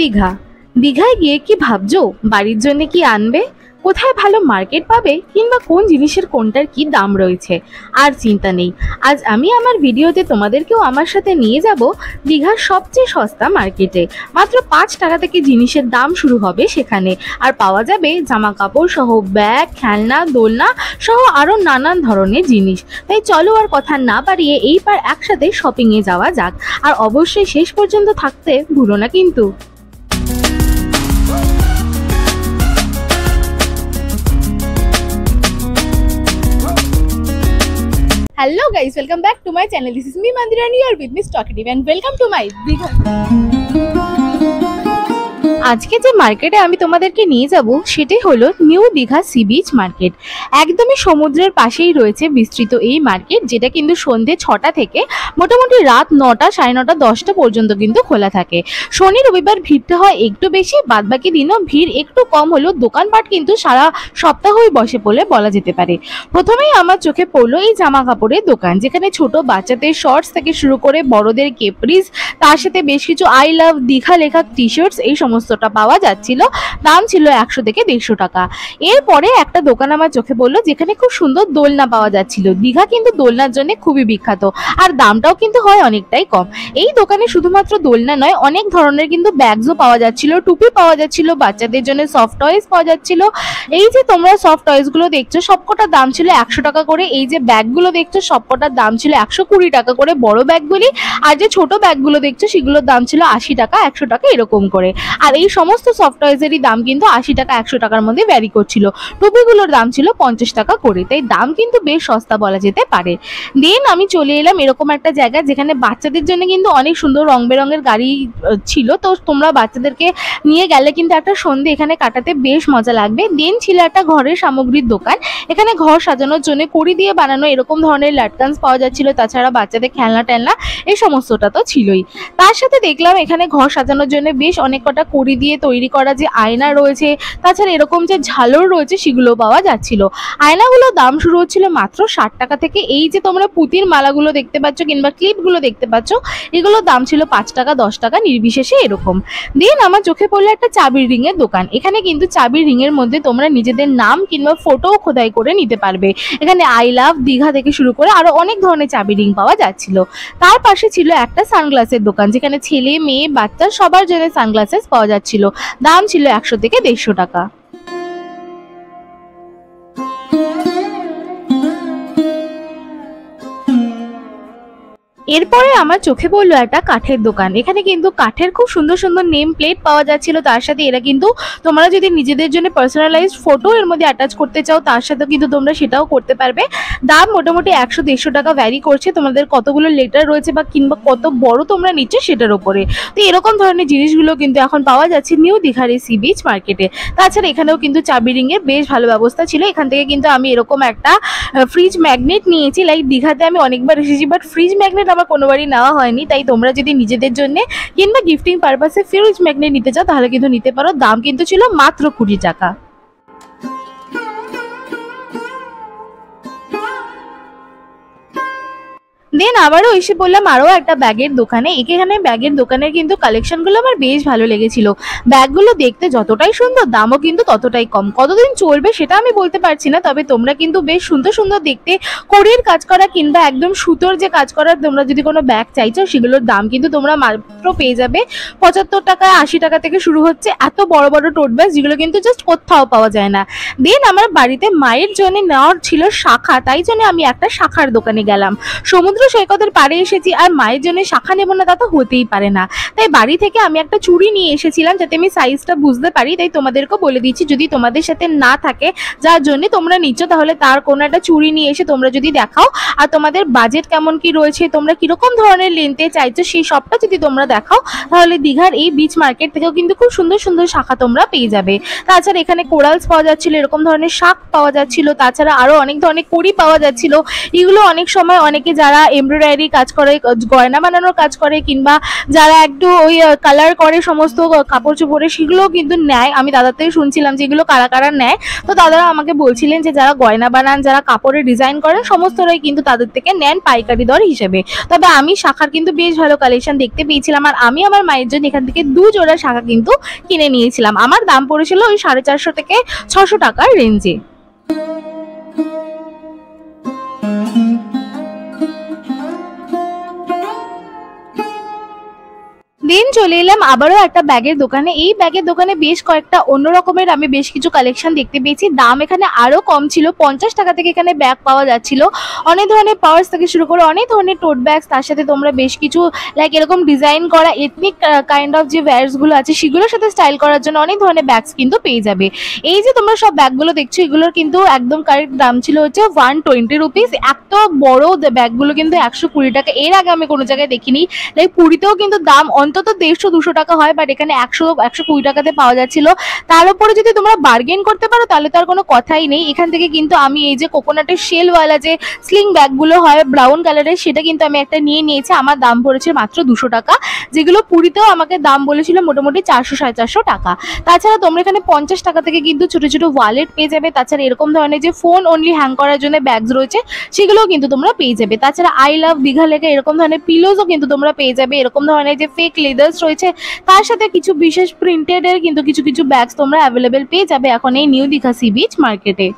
দীঘা। দীঘায় গিয়ে কি ভাবছো বাড়ির জন্য কি আনবে, কোথায় ভালো মার্কেট পাবে, কিংবা কোন জিনিসের কোনটার কি দাম রয়েছে, আর চিন্তা নেই। আজ আমি আমার ভিডিওতে তোমাদেরকেও আমার সাথে নিয়ে যাব দীঘার সবচেয়ে সস্তা মার্কেটে। মাত্র 5 টাকা থেকে জিনিসের দাম শুরু হবে সেখানে, আর পাওয়া যাবে জামা কাপড় সহ ব্যাগ, খেলনা, দোলনা সহ আরও নানান ধরনের জিনিস। তাই চলো আর কথা না বাড়িয়ে এইবার একসাথে শপিংয়ে যাওয়া যাক, আর অবশ্যই শেষ পর্যন্ত থাকতে ভুলো না কিন্তু। Hello guys, welcome back to my channel. This is me Mandira and you are with me Talkative, and welcome to my Dীঘা। আজকে যে মার্কেটে আমি তোমাদেরকে নিয়ে যাব সেটাই হলো new Digha sea beach market. একদমই সমুদ্রের পাশেই রয়েছে বিস্তৃত এই মার্কেট, যেটা কিন্তু সন্ধ্যে 6টা থেকে মোটামুটি রাত 9টা, 9:30, 10টা পর্যন্ত কিন্তু খোলা থাকে। শনি রবিবার ভিড়টা হয় একটু বেশি, বাদবাকি দিনও ভিড় একটু কম হলেও দোকানপাট কিন্তু সারা সপ্তাহই বসে বলে বলা যেতে পারে। প্রথমেই আমার চোখে পড়লো এই জামা কাপড়ের দোকান, যেখানে ছোট বাচ্চাদের শর্টস থেকে শুরু করে বড়দের কেপরিজ, তার সাথে বেশ কিছু আই লাভ দীঘা লেখা টি শার্টস এই সমস্তটা পাওয়া যাচ্ছিল। দাম ছিল 100 থেকে 150 টাকা। এরপরে একটা দোকান আমার চোখে পড়লো, যেখানে খুব সুন্দর দোলনা পাওয়া যাচ্ছিল। দীঘা কিন্তু দোলনার জন্য খুবই বিখ্যাত, আর দামটাও কিন্তু হয় অনেকটাই কম। এই দোকানে শুধুমাত্র দোলনা নয়, অনেক ধরনের কিন্তু ব্যাগসও পাওয়া যাচ্ছিল, টুপি পাওয়া যাচ্ছিল, বাচ্চাদের জন্য সফট টয়েস পাওয়া যাচ্ছিল। এই যে তোমরা সফট টয়েস গুলো দেখছো সবকটার দাম ছিল 100 টাকা করে। এই যে ব্যাগগুলো দেখছো সবকটার দাম ছিল 120 টাকা করে বড় ব্যাগগুলি, আর যে ছোট ব্যাগগুলো দেখছো সেগুলোর দাম ছিল 80 টাকা, 100 টাকা এরকম করে। আর এই সমস্ত সফট টয়েসেরই দাম কিন্তু 80 টাকা, 100 টাকার মধ্যে ভ্যারি করছিল। টুপিগুলোর দাম ছিল 50 টাকা করে, তাই দাম কিন্তু বেশ সস্তা বলা যেতে পারে। দেন আমি চলে এলাম এরকম একটা জায়গা, যেখানে বাচ্চাদের জন্য কিন্তু অনেক সুন্দর রং বেরঙের গাড়ি ছিল। তো তোমরা বাচ্চাদেরকে নিয়ে গেলে কিন্তু একটা সন্ধে এখানে কাটাতে বেশ মজা লাগবে। দেন ছিল একটা ঘরের সামগ্রীর দোকান, এখানে ঘর সাজানোর জন্য কড়ি দিয়ে বানানো এরকম ধরনের লাটকানস পাওয়া যাচ্ছিল। তাছাড়া বাচ্চাদের খেলনা টেলনা এই সমস্তটা তো ছিলই। তার সাথে দেখলাম এখানে ঘর সাজানোর জন্য বেশ অনেক কটা কড়ি দিয়ে তৈরি করা যে আয়না রয়েছে, তাছাড়া এরকম যে ঝালর রয়েছে সেগুলো পাওয়া যাচ্ছিল। আয়নাগুলোর দাম শুরু হচ্ছিল মাত্র 60 টাকা থেকে। এই যে তোমরা পুঁতির মালাগুলো দেখতে পাচ্ছ কিংবা ক্লিপগুলো দেখতে পাচ্ছ, এগুলোর দাম ছিল 5 টাকা, 10 টাকা নির্বিশেষে এরকম। দেন আমার চোখে পড়লো একটা চাবির রিং এর দোকান। এখানে কিন্তু চাবির রিং এর মধ্যে তোমরা নিজেদের নাম কিংবা ফটো খোদাই করে নিতে পারবে। এখানে আই লাভ দীঘা থেকে শুরু করে আরো অনেক ধরনের চাবি রিং পাওয়া যাচ্ছিল। তার পাশে ছিল একটা সানগ্লাসের দোকান, যেখানে ছেলে মেয়ে বাচ্চা সবার জন্য সানগ্লাসেস পাওয়া যাচ্ছিল। দাম ছিল 100 থেকে 150 টাকা। এরপরে আমার চোখে পড়লো একটা কাঠের দোকান। এখানে কিন্তু কাঠের খুব সুন্দর সুন্দর নেম প্লেট পাওয়া যাচ্ছিল। তার সাথে এরা কিন্তু তোমরা যদি নিজেদের জন্য পার্সোনালাইজড ফটো এর মধ্যে অ্যাটাচ করতে চাও, তার সাথে কিন্তু তোমরা সেটাও করতে পারবে। দাম মোটামুটি 100-150 টাকা ভ্যারি করছে তোমাদের কতগুলো লেটার রয়েছে বা কিংবা কত বড় তোমরা নিচ্ছ সেটার উপরে। তো এরকম ধরনের জিনিসগুলো কিন্তু এখন পাওয়া যাচ্ছে নিউ দীঘার এই সি বিচ মার্কেটে। তাছাড়া এখানেও কিন্তু চাবি রিং এর বেশ ভালো ব্যবস্থা ছিল। এখান থেকে কিন্তু আমি এরকম একটা ফ্রিজ ম্যাগনেট নিয়েছি। লাইক দীঘাতে আমি অনেকবার এসেছি, বাট ফ্রিজ ম্যাগনেট আমার কোনোবারই নেওয়া হয়নি। তাই তোমরা যদি নিজেদের জন্য কিংবা গিফটিং পারপাসে ফ্রিজ ম্যাগনেট নিতে চাও তাহলে কিন্তু নিতে পারো। দাম কিন্তু ছিল মাত্র 20 টাকা। দেন আবারও এসে বললাম আরও একটা ব্যাগের দোকানে। এখানে ব্যাগের দোকানের কিন্তু কালেকশনগুলো আমার বেশ ভালো লেগেছিল। ব্যাগগুলো দেখতে যতটাই সুন্দর, দামও কিন্তু ততটাই কম। কতদিন চলবে সেটা আমি বলতে পারছি না, তবে তোমরা কিন্তু বেশ সুন্দর সুন্দর দেখতে কড়ির কাজ করা কিংবা একদম সুতোর যে কাজ করা তোমরা যদি কোনো ব্যাগ চাইছো, সেগুলোর দাম কিন্তু তোমরা মাত্র পেয়ে যাবে 75 টাকা, 80 টাকা থেকে শুরু হচ্ছে। এত বড় বড় টোট ব্যাগ যেগুলো কিন্তু জাস্ট কোথাও পাওয়া যায় না। দেন আমার বাড়িতে মায়ের জন্য নেওয়ার ছিল শাখা, তাই জন্য আমি একটা শাখার দোকানে গেলাম। সমুদ্র সৈকতের পাড়ে এসেছি আর মায়ের জন্য শাখা নেব না তা তো হতেই পারে না। তাই বাড়ি থেকে আমি একটা চুড়ি নিয়ে এসেছিলাম, যাতে আমি সাইজটা বুঝতে পারি। তাই তোমাদেরকেও বলে দিচ্ছি, যদি তোমাদের সাথে না থাকে যার জন্য তোমরা নিচ্ছ, তাহলে তার কোনো একটা চুড়ি নিয়ে এসে তোমরা যদি দেখাও, আর তোমাদের বাজেট কেমন কি রয়েছে, তোমরা কিরকম ধরনের লেনতে চাইছো সেই সবটা যদি তোমরা দেখাও, তাহলে দীঘার এই বিচ মার্কেট থেকেও কিন্তু খুব সুন্দর সুন্দর শাখা তোমরা পেয়ে যাবে। তাছাড়া এখানে কোরালস পাওয়া যাচ্ছিল, এরকম ধরনের শাক পাওয়া যাচ্ছিল। তাছাড়া আরো অনেক ধরনের কড়ি পাওয়া যাচ্ছিল। এগুলো অনেক সময় অনেকে যারা এমব্রয়ডারি কাজ করে, গয়না বানানোর কাজ করে, কিংবা যারা একটু ওই কালার করে সমস্ত কাপড় চোপড়ে, সেগুলোও কিন্তু নেয়। আমি দাদার থেকে শুনছিলাম যে এগুলো কারা কারা নেয়। তো দাদারা আমাকে বলছিলেন যে যারা গয়না বানান, যারা কাপড়ের ডিজাইন করেন, সমস্তরাই কিন্তু তাদের থেকে নেন পাইকারি দর হিসেবে। তবে আমি শাখার কিন্তু বেশ ভালো কালেকশন দেখতে পেয়েছিলাম, আর আমি আমার মায়ের জন্য এখান থেকে 2 জোড়া শাখা কিন্তু কিনে নিয়েছিলাম। আমার দাম পড়েছিল ওই 450 থেকে 600 টাকার রেঞ্জে। দেন চলে এলাম আবারও একটা ব্যাগের দোকানে। এই ব্যাগের দোকানে বেশ কয়েকটা অন্য রকমের আমি বেশ কিছু কালেকশন দেখতে পেয়েছি। দাম এখানে আরো কম ছিল, 50 টাকা থেকে এখানে ব্যাগ পাওয়া যাচ্ছিল। অনেক ধরনের পার্স থেকে শুরু করে অনেক ধরনের টোট ব্যাগস, তার সাথে তোমরা বেশ কিছু লাইক এরকম ডিজাইন করা এথনিক কাইন্ড অফ যে ওয়্যারস গুলো আছে সেগুলোর সাথে স্টাইল করার জন্য অনেক ধরনের ব্যাগস কিন্তু পেয়ে যাবে। এই যে তোমরা সব ব্যাগগুলো দেখছো, এগুলোর কিন্তু একদম কারেক্ট দাম ছিল হচ্ছে 120 রুপিস। এত বড় ব্যাগগুলো কিন্তু 120 টাকা। এর আগে আমি কোনো জায়গায় দেখিনি। লাইক পুরীতেও কিন্তু দাম অন্তত 150-200 টাকা হয়, বাট এখানে 100-120 টাকাতে পাওয়া যাচ্ছিল। তার উপরে যদি তোমরা বার্গেন করতে পারো তাহলে তো আর কোনো কথাই নেই। এখান থেকে কিন্তু আমি এই যে কোকোনাটের শেলওয়ালা যে স্লিং ব্যাগগুলো হয় ব্রাউন কালারের, সেটা কিন্তু আমি একটা নিয়ে নিয়েছি। আমার দাম পড়েছে মাত্র 200 টাকা, যেগুলো পুরীতেও আমাকে দাম বলেছিল মোটামুটি 400-450 টাকা। তাছাড়া তোমরা এখানে 50 টাকা থেকে কিন্তু ছোট ছোট ওয়ালেট পেয়ে যাবে। তাছাড়া এরকম ধরনের যে ফোন অনলি হ্যাং করার জন্য ব্যাগস রয়েছে সেগুলোও কিন্তু তোমরা পেয়ে যাবে। তাছাড়া আই লাভ দীঘা লেখা এরকম ধরনের পিলোজও কিন্তু তোমরা পেয়ে যাবে। এরকম ধরনের যে ফেক লেদার্স রয়েছে, তার সাথে কিছু বিশেষ প্রিন্টেড এর কিন্তু কিছু কিছু ব্যাগস তোমরা অ্যাভেলেবেল পেয়ে যাবে এখন এই নিউ দীঘা সি বিচ মার্কেটে।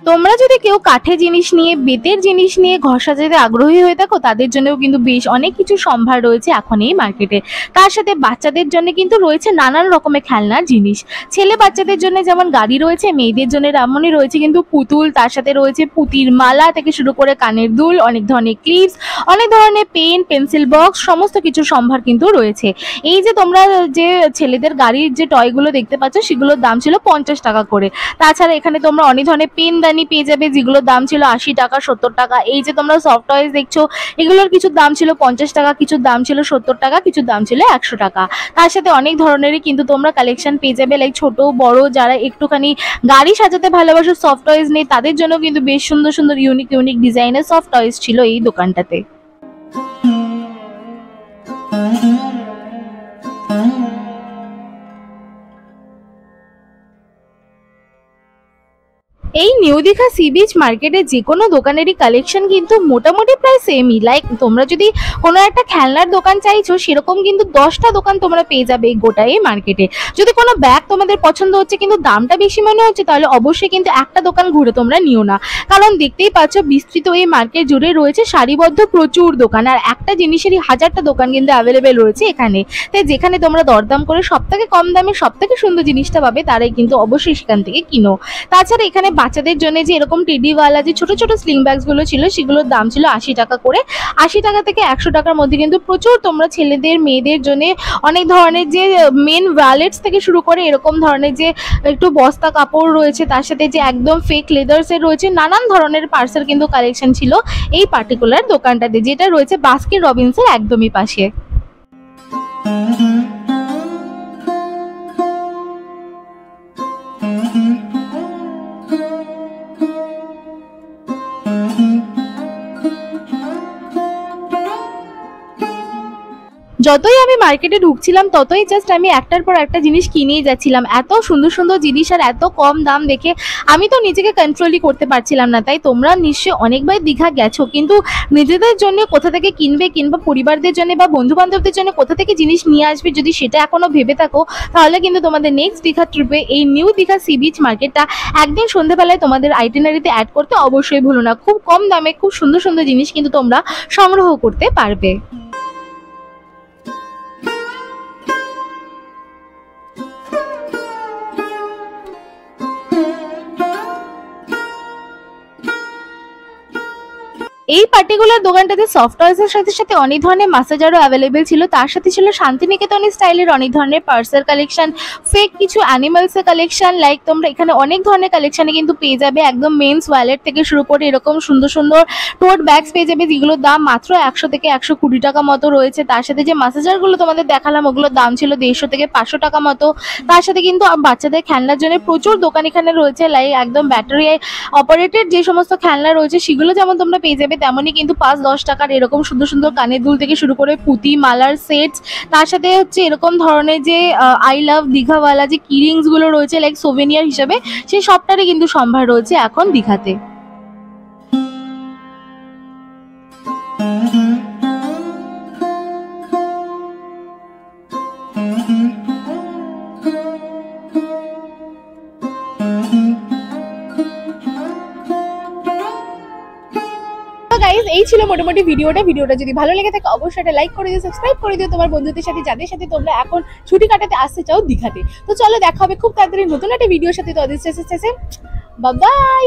তোমরা যদি কেউ কাঠের জিনিস নিয়ে, বেতের জিনিস নিয়ে ঘর সাজাতে আগ্রহী হয়ে থাকো, তাদের জন্যও কিন্তু বেশ অনেক কিছু সম্ভার রয়েছে এখন এই মার্কেটে। তার সাথে বাচ্চাদের জন্য কিন্তু রয়েছে নানান রকমের খেলনার জিনিস। ছেলে বাচ্চাদের জন্য যেমন গাড়ি রয়েছে, মেয়েদের জন্য তেমনই রয়েছে কিন্তু পুতুল, তার সাথে রয়েছে পুতির মালা থেকে শুরু করে কানের দুল, অনেক ধরনের ক্লিপস, অনেক ধরনের পেন, পেন্সিল বক্স, সমস্ত কিছু সম্ভার কিন্তু রয়েছে। এই যে তোমরা যে ছেলেদের গাড়ির যে টয়গুলো দেখতে পাচ্ছ, সেগুলোর দাম ছিল 50 টাকা করে। তাছাড়া এখানে তোমরা অনেক ধরনের পেনদানি পেয়ে যাবে, যেগুলোর দাম ছিল 80 টাকা, 70 টাকা। এই যে তোমরা সফট টয়েস দেখছো, এগুলোর কিছু দাম ছিল 50 টাকা, কিছু দাম ছিল 70 টাকা, কিছু দাম ছিল 100 টাকা। তার সাথে অনেক ধরনেরই কিন্তু তোমরা কালেকশন পেয়ে যাবে, লাইক ছোট বড় যারা একটুখানি গাড়ি সাজাতে ভালোবাসো, সফট টয়েস নেই, তাদের জন্য কিন্তু বেশ সুন্দর সুন্দর ইউনিক ইউনিক ডিজাইনের সফট টয়েস ছিল এই দোকানটাতে। এই নিউ দীঘা সি বিচ মার্কেটে যে কোনো দোকানেরই কালেকশন কিন্তু মোটামুটি প্রায় সেমই। লাইক তোমরা যদি কোনো একটা খেলনার দোকান চাইছো, সেরকম কিন্তু 10টা দোকান তোমরা পেয়ে যাবে এই গোটা এই মার্কেটে। যদি কোনো ব্যাগ তোমাদের পছন্দ হচ্ছে কিন্তু দামটা বেশি মনে হচ্ছে, তাহলে অবশ্যই কিন্তু একটা দোকান ঘুরে তোমরা নিও না, কারণ দেখতেই পাচ্ছ বিস্তৃত এই মার্কেট জুড়ে রয়েছে সারিবদ্ধ প্রচুর দোকান, আর একটা জিনিসেরই হাজারটা দোকান কিন্তু অ্যাভেলেবেল রয়েছে এখানে। তাই যেখানে তোমরা দরদাম করে সবথেকে কম দামে সবথেকে সুন্দর জিনিসটা পাবে, তারাই কিন্তু অবশ্যই সেখান থেকে কিনো। তাছাড়া এখানে বাচ্চাদের জন্য যে এরকম টেডিওয়ালা যে ছোট ছোট স্লিং ব্যাগস গুলো ছিল, সেগুলোর দাম ছিল 80 টাকা করে। 80 টাকা থেকে 100 টাকার মধ্যে কিন্তু প্রচুর তোমরা ছেলেদের মেয়েদের জন্য অনেক ধরনের যে মেন ওয়ালেটস থেকে শুরু করে এরকম ধরনের যে একটু বস্তা কাপড় রয়েছে, তার সাথে যে একদম ফেক লেদার্স এর রয়েছে, নানান ধরনের পার্সেল কিন্তু কালেকশন ছিল এই পার্টিকুলার দোকানটাতে, যেটা রয়েছে বাস্কিন রবিন্সের একদমই পাশে। যতই আমি মার্কেটে ঢুকছিলাম ততই জাস্ট আমি একটার পর একটা জিনিস কিনেই যাচ্ছিলাম। এত সুন্দর সুন্দর জিনিস আর এত কম দাম দেখে আমি তো নিজেকে কন্ট্রোলই করতে পারছিলাম না। তাই তোমরা নিশ্চয়ই অনেকবার দীঘা গেছো, কিন্তু নিজেদের জন্য কোথা থেকে কিনবে কিংবা পরিবারদের জন্য বা বন্ধু বান্ধবদের জন্য কোথা থেকে জিনিস নিয়ে আসবে, যদি সেটা এখনো ভেবে থাকো, তাহলে কিন্তু তোমাদের নেক্সট দীঘা ট্রিপে এই নিউ দীঘা সি বিচ মার্কেটটা একদিন সন্ধ্যাবেলায় তোমাদের আইটিনারিতে অ্যাড করতে অবশ্যই ভুলো না। খুব কম দামে খুব সুন্দর সুন্দর জিনিস কিন্তু তোমরা সংগ্রহ করতে পারবে। এই পার্টিকুলার দোকানটাতে সফট টয়েসের সাথে সাথে অনেক ধরনের মাসাজারও অ্যাভেলেবেল ছিল। তার সাথে ছিল শান্তিনিকেতনের স্টাইলের অনেক ধরনের পার্সের কালেকশন, ফেক কিছু অ্যানিমালসের কালেকশন। লাইক তোমরা এখানে অনেক ধরনের কালেকশনে কিন্তু পেয়ে যাবে, একদম মেন্স ওয়ালেট থেকে শুরু করে এরকম সুন্দর সুন্দর টোট ব্যাগস পেয়ে যাবে, যেগুলোর দাম মাত্র 100 থেকে 120 টাকা মতো রয়েছে। তার সাথে যে মাসাজারগুলো তোমাদের দেখালাম ওগুলোর দাম ছিল 150 থেকে 500 টাকা মতো। তার সাথে কিন্তু বাচ্চাদের খেলনার জন্য প্রচুর দোকান এখানে রয়েছে। লাইক একদম ব্যাটারি অপারেটেড যে সমস্ত খেলনা রয়েছে সেগুলো যেমন তোমরা পেয়ে যাবে, তেমনই কিন্তু 5-10 টাকার এরকম সুন্দর সুন্দর কানের দুল থেকে শুরু করে পুঁতি মালার সেটস, তার সাথে হচ্ছে এরকম ধরনের যে আই লাভ দীঘাওয়ালা যে কিরিংস গুলো রয়েছে লাইক সোভেনিয়ার হিসেবে, সেই সবটারই কিন্তু সম্ভার রয়েছে এখন দীঘাতে। গাইস, এই ছিল মোটামুটি ভিডিওটা যদি ভালো লেগে থাকে অবশ্যই একটা লাইক করে দিও, সাবস্ক্রাইব করে দিও তোমার বন্ধুদের সাথে, যাদের সাথে তোমরা এখন ছুটি কাটাতে আসতে চাও দীঘাতে। তো চলো দেখা হবে খুব তাড়াতাড়ি নতুন একটা ভিডিওর সাথে। তো বাই বাই।